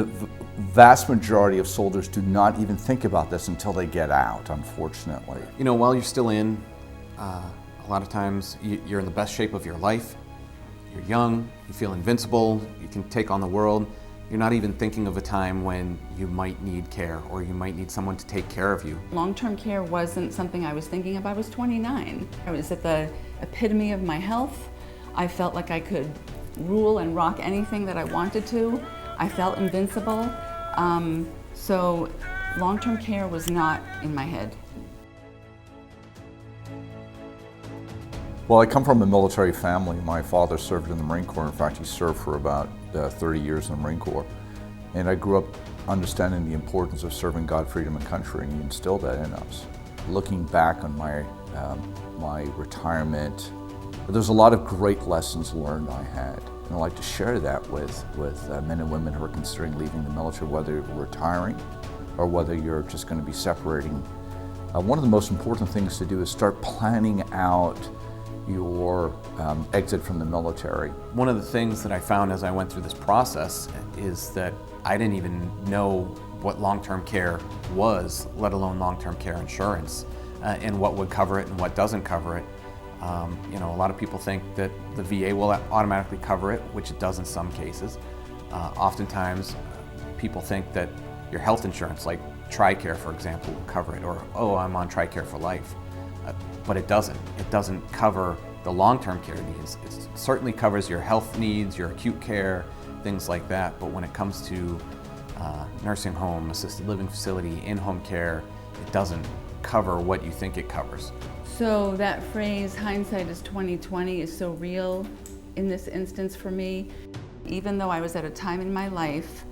the vast majority of soldiers do not even think about this until they get out, unfortunately. You know, while you're still in, a lot of times you're in the best shape of your life. You're young, you feel invincible, you can take on the world. You're not even thinking of a time when you might need care or you might need someone to take care of you. Long-term care wasn't something I was thinking of. I was 29. I was at the epitome of my health. I felt like I could rule and rock anything that I wanted to. I felt invincible. So long-term care was not in my head. Well, I come from a military family. My father served in the Marine Corps. In fact, he served for about 30 years in the Marine Corps. And I grew up understanding the importance of serving God, freedom, and country, and he instilled that in us. Looking back on my retirement, there's a lot of great lessons learned I had. And I'd like to share that with men and women who are considering leaving the military, whether you're retiring or whether you're just going to be separating. One of the most important things to do is start planning out your exit from the military. One of the things that I found as I went through this process is that I didn't even know what long-term care was, let alone long-term care insurance, and what would cover it and what doesn't cover it. You know, a lot of people think that the VA will automatically cover it, which it does in some cases. Oftentimes, people think that your health insurance, like TRICARE, for example, will cover it, or, oh, I'm on TRICARE for life. But it doesn't. It doesn't cover the long-term care needs. It certainly covers your health needs, your acute care, things like that. But when it comes to nursing home, assisted living facility, in-home care, it doesn't cover what you think it covers. So that phrase, hindsight is 20/20, is so real in this instance for me. Even though I was at a time in my life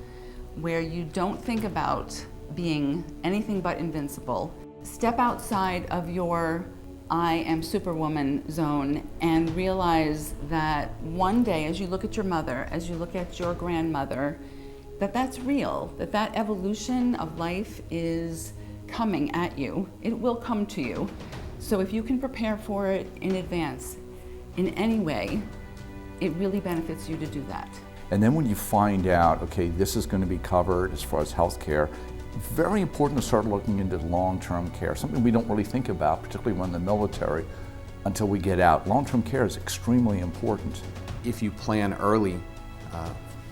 where you don't think about being anything but invincible, step outside of your I am superwoman zone and realize that one day, as you look at your mother, as you look at your grandmother, that's real, that evolution of life is coming at you. It will come to you. So if you can prepare for it in advance, in any way, it really benefits you to do that. And then when you find out, okay, this is going to be covered as far as health care, very important to start looking into long-term care, something we don't really think about, particularly when in the military, until we get out. Long-term care is extremely important. If you plan early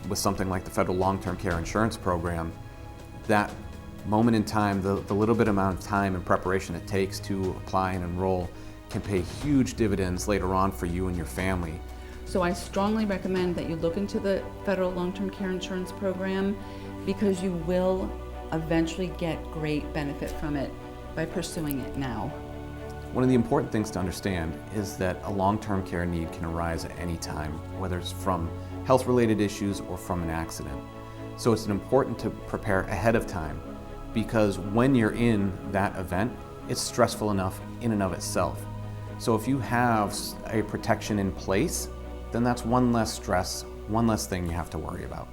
with something like the Federal Long-Term Care Insurance Program, that moment in time, the little bit amount of time and preparation it takes to apply and enroll can pay huge dividends later on for you and your family. So I strongly recommend that you look into the Federal Long-Term Care Insurance Program, because you will eventually get great benefit from it by pursuing it now. One of the important things to understand is that a long-term care need can arise at any time, whether it's from health-related issues or from an accident. So it's important to prepare ahead of time, because when you're in that event, it's stressful enough in and of itself. So if you have a protection in place, then that's one less stress, one less thing you have to worry about.